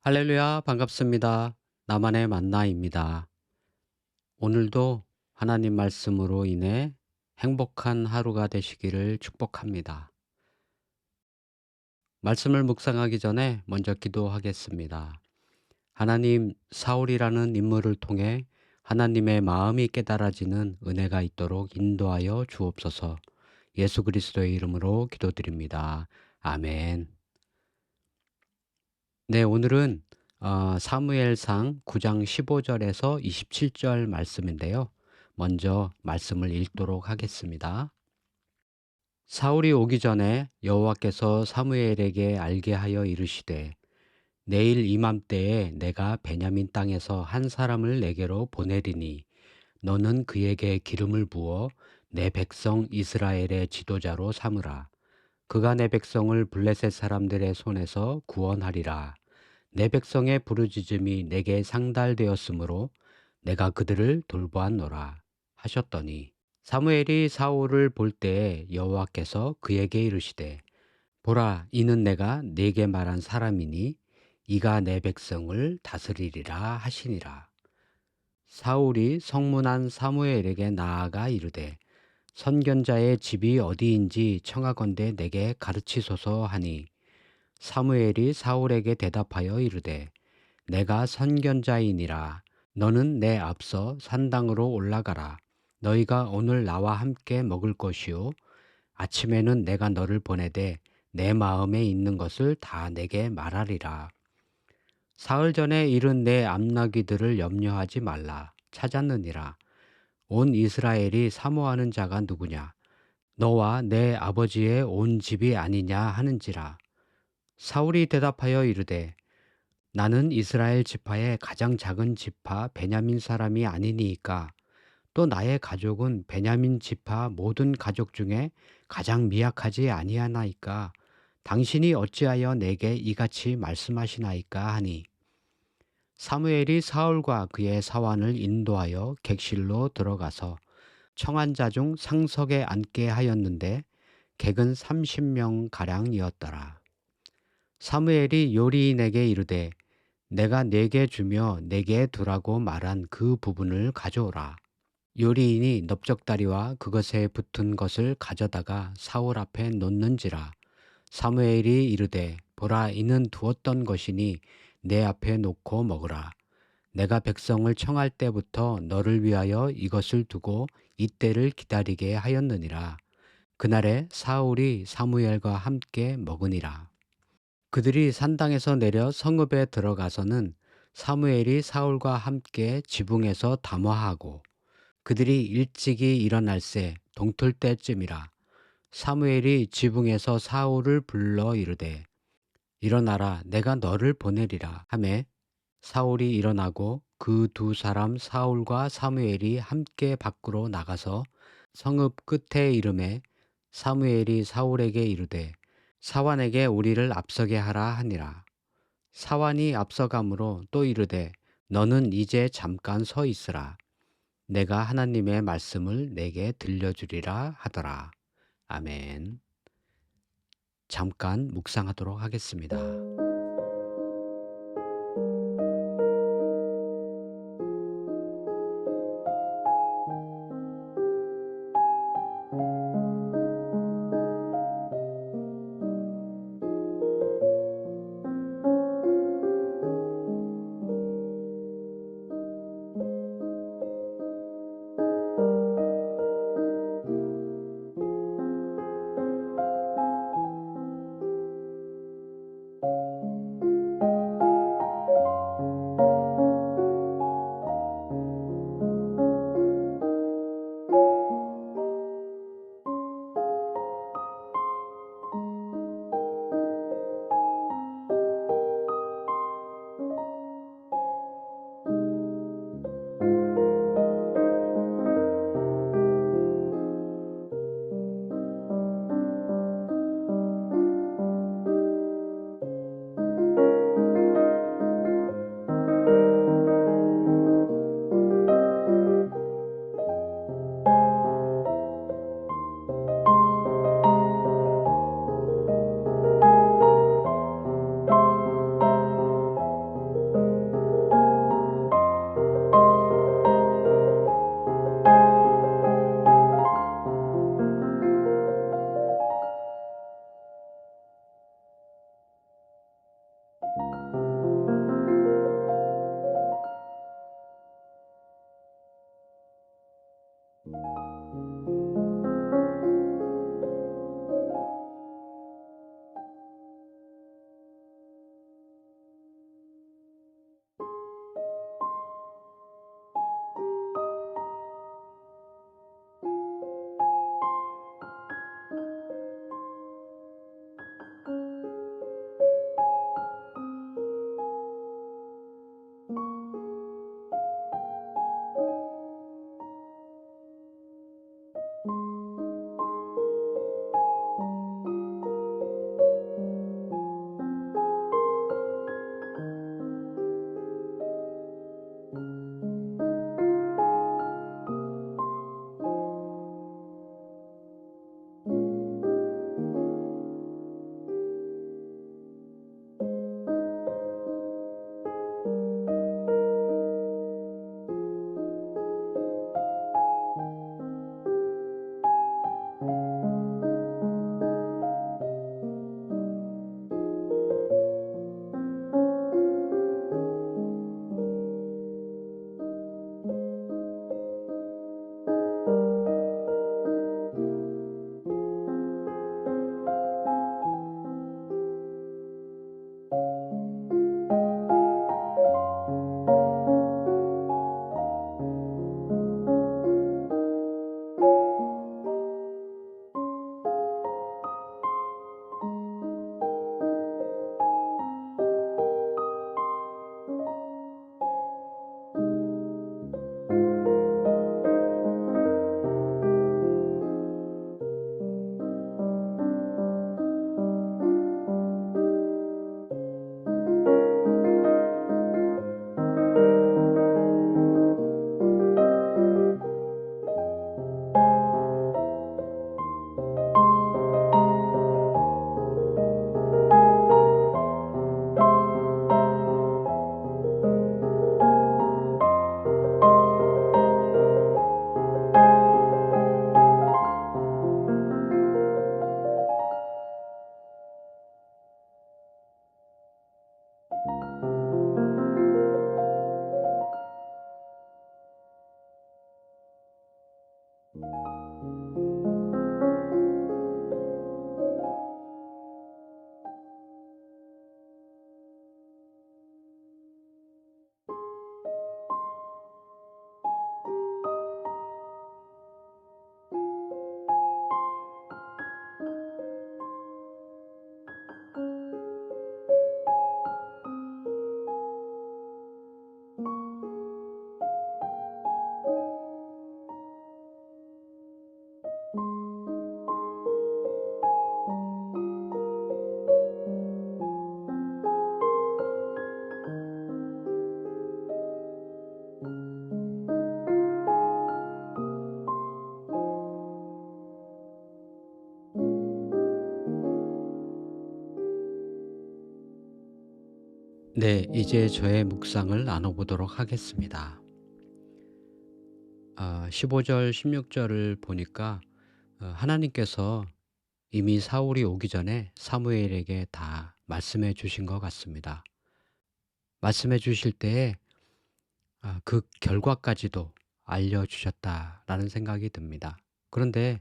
할렐루야, 반갑습니다. 나만의 만나입니다. 오늘도 하나님 말씀으로 인해 행복한 하루가 되시기를 축복합니다. 말씀을 묵상하기 전에 먼저 기도하겠습니다. 하나님, 사울이라는 인물을 통해 하나님의 마음이 깨달아지는 은혜가 있도록 인도하여 주옵소서. 예수 그리스도의 이름으로 기도드립니다. 아멘. 네, 오늘은 사무엘상 9장 15절에서 27절 말씀인데요. 먼저 말씀을 읽도록 하겠습니다. 사울이 오기 전에 여호와께서 사무엘에게 알게 하여 이르시되 내일 이맘때에 내가 베냐민 땅에서 한 사람을 내게로 보내리니 너는 그에게 기름을 부어 내 백성 이스라엘의 지도자로 삼으라. 그가 내 백성을 블레셋 사람들의 손에서 구원하리라. 내 백성의 부르짖음이 내게 상달되었으므로 내가 그들을 돌보았노라 하셨더니 사무엘이 사울을 볼 때에 여호와께서 그에게 이르시되 보라 이는 내가 네게 말한 사람이니 이가 내 백성을 다스리리라 하시니라. 사울이 성문한 사무엘에게 나아가 이르되 선견자의 집이 어디인지 청하건대 내게 가르치소서 하니 사무엘이 사울에게 대답하여 이르되 내가 선견자이니라. 너는 내 앞서 산당으로 올라가라. 너희가 오늘 나와 함께 먹을 것이요 아침에는 내가 너를 보내되 내 마음에 있는 것을 다 내게 말하리라. 사흘 전에 이른 내 암나귀들을 염려하지 말라. 찾았느니라. 온 이스라엘이 사모하는 자가 누구냐? 너와 내 아버지의 온 집이 아니냐 하는지라. 사울이 대답하여 이르되 나는 이스라엘 지파의 가장 작은 지파 베냐민 사람이 아니니이까 또 나의 가족은 베냐민 지파 모든 가족 중에 가장 미약하지 아니하나이까 당신이 어찌하여 내게 이같이 말씀하시나이까 하니 사무엘이 사울과 그의 사환을 인도하여 객실로 들어가서 청한 자 중 상석에 앉게 하였는데 객은 30명 가량이었더라. 사무엘이 요리인에게 이르되 내가 네게 주며 네게 두라고 말한 그 부분을 가져오라. 요리인이 넓적다리와 그것에 붙은 것을 가져다가 사울 앞에 놓는지라. 사무엘이 이르되 보라 이는 두었던 것이니 내 앞에 놓고 먹으라. 내가 백성을 청할 때부터 너를 위하여 이것을 두고 이때를 기다리게 하였느니라. 그날에 사울이 사무엘과 함께 먹으니라. 그들이 산당에서 내려 성읍에 들어가서는 사무엘이 사울과 함께 지붕에서 담화하고 그들이 일찍이 일어날새 동틀 때쯤이라. 사무엘이 지붕에서 사울을 불러 이르되 일어나라 내가 너를 보내리라 하매 사울이 일어나고 그 두 사람 사울과 사무엘이 함께 밖으로 나가서 성읍 끝에 이름에 사무엘이 사울에게 이르되 사환에게 우리를 앞서게 하라 하니라. 사환이 앞서가므로 또 이르되 너는 이제 잠깐 서 있으라. 내가 하나님의 말씀을 내게 들려주리라 하더라. 아멘. 잠깐 묵상하도록 하겠습니다. 네, 이제 저의 묵상을 나눠보도록 하겠습니다. 15절, 16절을 보니까 하나님께서 이미 사울이 오기 전에 사무엘에게 다 말씀해 주신 것 같습니다. 말씀해 주실 때에 그 결과까지도 알려주셨다라는 생각이 듭니다. 그런데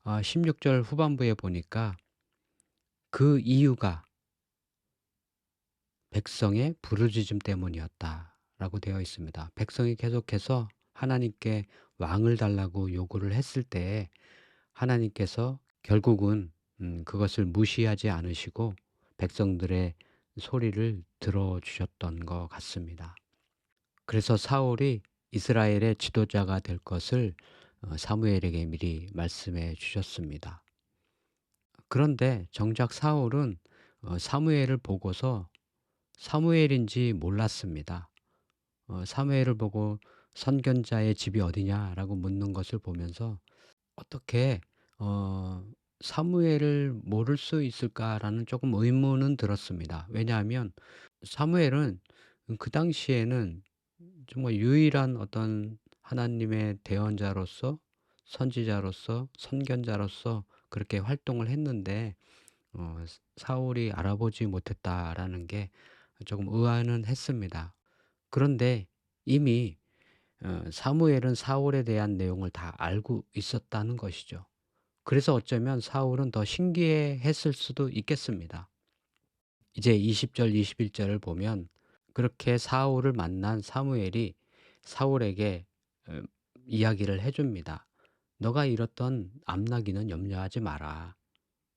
16절 후반부에 보니까 그 이유가 백성의 부르짖음 때문이었다라고 되어 있습니다. 백성이 계속해서 하나님께 왕을 달라고 요구를 했을 때에 하나님께서 결국은 그것을 무시하지 않으시고 백성들의 소리를 들어주셨던 것 같습니다. 그래서 사울이 이스라엘의 지도자가 될 것을 사무엘에게 미리 말씀해 주셨습니다. 그런데 정작 사울은 사무엘을 보고서 사무엘인지 몰랐습니다. 사무엘을 보고 "선견자의 집이 어디냐?"라고 묻는 것을 보면서 '어떻게 어 사무엘을 모를 수 있을까?'라는 조금 의문은 들었습니다. 왜냐하면 사무엘은 그 당시에는 정말 유일한 어떤 하나님의 대언자로서 선지자로서 선견자로서 그렇게 활동을 했는데 사울이 알아보지 못했다라는 게 조금 의아는 했습니다. 그런데 이미 사무엘은 사울에 대한 내용을 다 알고 있었다는 것이죠. 그래서 어쩌면 사울은 더 신기해했을 수도 있겠습니다. 이제 20 절 21 절을 보면 그렇게 사울을 만난 사무엘이 사울에게 어 이야기를 해 줍니다. "너가 잃었던 암나귀는 염려하지 마라."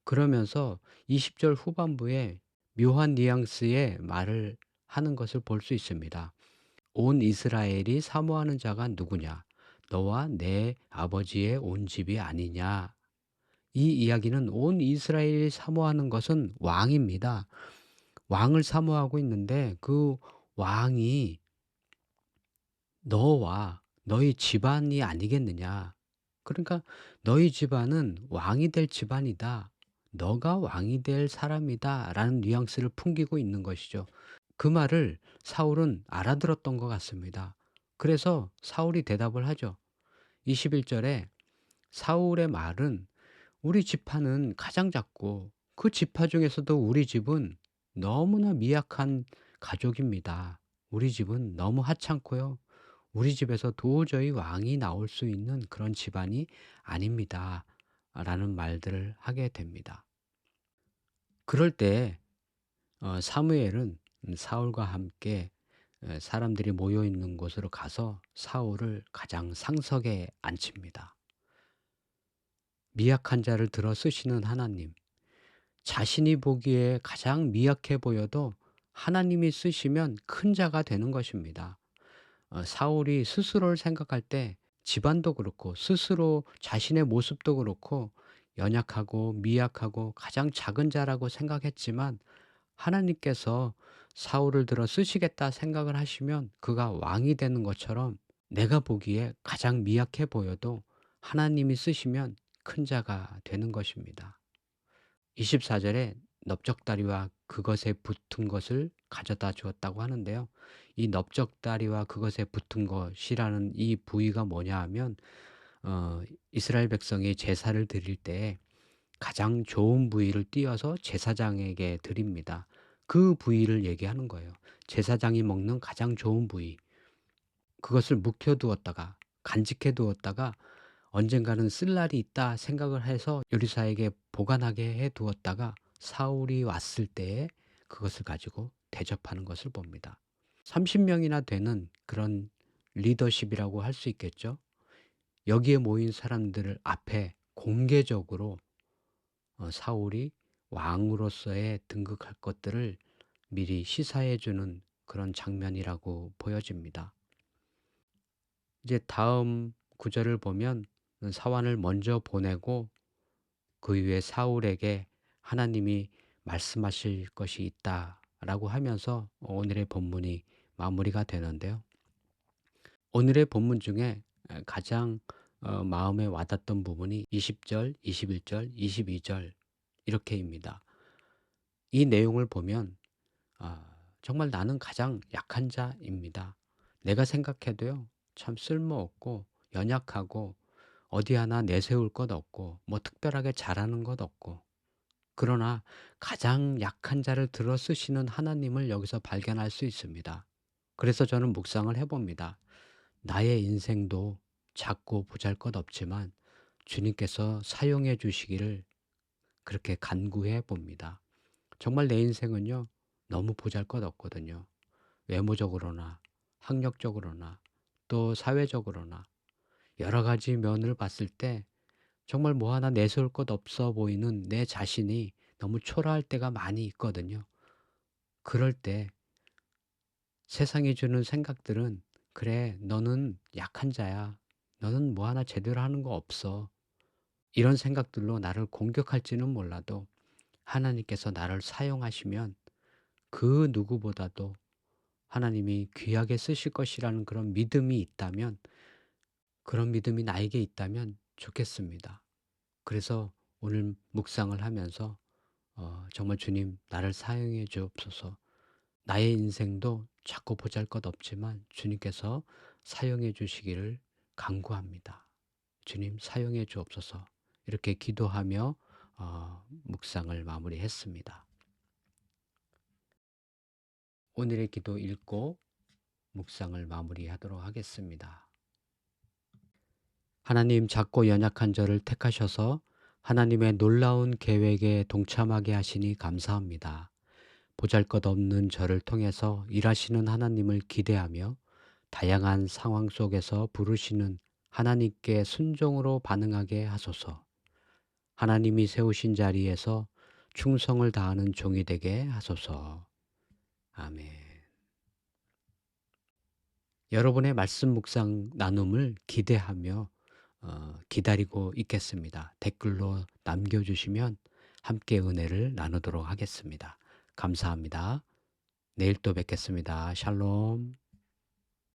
그러면서 20절 후반부에 묘한 뉘앙스의 말을 하는 것을 볼 수 있습니다. "온 이스라엘이 사모하는 자가 누구냐? 너와 내 아버지의 온 집이 아니냐?" 이 이야기는 온 이스라엘이 사모하는 것은 왕입니다. 왕을 사모하고 있는데 그 왕이 너와 너희 집안이 아니겠느냐. 그러니까 "너희 집안은 왕이 될 집안이다. 너가 왕이 될 사람이다." 라는 뉘앙스를 풍기고 있는 것이죠. 그 말을 사울은 알아들었던 것 같습니다. 그래서 사울이 대답을 하죠. 21 절에 사울의 말은 "우리 지파는 가장 작고 그 지파 중에서도 우리 집은 너무나 미약한 가족입니다. 우리 집은 너무 하찮고요. 우리 집에서 도저히 왕이 나올 수 있는 그런 집안이 아닙니다." 라는 말들을 하게 됩니다. 그럴 때 사무엘은 사울과 함께 사람들이 모여 있는 곳으로 가서 사울을 가장 상석에 앉힙니다. 미약한 자를 들어 쓰시는 하나님, 자신이 보기에 가장 미약해 보여도 하나님이 쓰시면 큰 자가 되는 것입니다. 사울이 스스로를 생각할 때 집안도 그렇고 스스로 자신의 모습도 그렇고 연약하고 미약하고 가장 작은 자라고 생각했지만 하나님께서 사울을 들어 쓰시겠다 생각을 하시면 그가 왕이 되는 것처럼 내가 보기에 가장 미약해 보여도 하나님이 쓰시면 큰 자가 되는 것입니다. 24 절에 넓적다리와 그것에 붙은 것을 가져다 주었다고 하는데요. 이 넓적다리와 그것에 붙은 것이라는 이 부위가 뭐냐 하면 이스라엘 백성이 제사를 드릴 때 가장 좋은 부위를 띄어서 제사장에게 드립니다. 그 부위를 얘기하는 거예요. 제사장이 먹는 가장 좋은 부위. 그것을 묵혀 두었다가 간직해 두었다가 언젠가는 쓸 날이 있다 생각을 해서 요리사에게 보관하게 해 두었다가 사울이 왔을 때에 그것을 가지고 대접하는 것을 봅니다. 30 명이나 되는 그런 리더십이라고 할 수 있겠죠. 여기에 모인 사람들을 앞에 공개적으로 사울이 왕으로서의 등극할 것들을 미리 시사해 주는 그런 장면이라고 보여집니다. 이제 다음 구절을 보면 사환을 먼저 보내고 그 이후에 사울에게 하나님이 말씀하실 것이 있다라고 하면서 오늘의 본문이 마무리가 되는데요. 오늘의 본문 중에 가장 마음에 와닿던 부분이 20 절, 21 절, 22절 이렇게입니다. 이 내용을 보면 정말 나는 가장 약한 자입니다. 내가 생각해도요, 참 쓸모없고 연약하고 어디 하나 내세울 것 없고 뭐 특별하게 잘하는 것 없고, 그러나 가장 약한 자를 들어 쓰시는 하나님을 여기서 발견할 수 있습니다. 그래서 저는 묵상을 해봅니다. 나의 인생도 작고 보잘것없지만 주님께서 사용해 주시기를 그렇게 간구해 봅니다. 정말 내 인생은요, 너무 보잘것없거든요. 외모적으로나 학력적으로나 또 사회적으로나 여러 가지 면을 봤을 때 정말 뭐 하나 내세울 것 없어 보이는 내 자신이 너무 초라할 때가 많이 있거든요. 그럴 때 세상이 주는 생각들은, 그래, 너는 약한 자야. 너는 뭐 하나 제대로 하는 거 없어. 이런 생각들로 나를 공격할지는 몰라도 하나님께서 나를 사용하시면 그 누구보다도 하나님이 귀하게 쓰실 것이라는 그런 믿음이 있다면, 그런 믿음이 나에게 있다면 좋겠습니다. 그래서 오늘 묵상을 하면서 정말 주님 나를 사용해 주옵소서. 나의 인생도 자꾸 보잘것없지만 주님께서 사용해 주시기를 간구합니다. 주님 사용해 주옵소서. 이렇게 기도하며 묵상을 마무리했습니다. 오늘의 기도 읽고 묵상을 마무리하도록 하겠습니다. 하나님, 작고 연약한 저를 택하셔서 하나님의 놀라운 계획에 동참하게 하시니 감사합니다. 보잘것없는 저를 통해서 일하시는 하나님을 기대하며 다양한 상황 속에서 부르시는 하나님께 순종으로 반응하게 하소서. 하나님이 세우신 자리에서 충성을 다하는 종이 되게 하소서. 아멘. 여러분의 말씀 묵상 나눔을 기대하며 기다리고 있겠습니다. 댓글로 남겨주시면 함께 은혜를 나누도록 하겠습니다. 감사합니다. 내일 또 뵙겠습니다. 샬롬.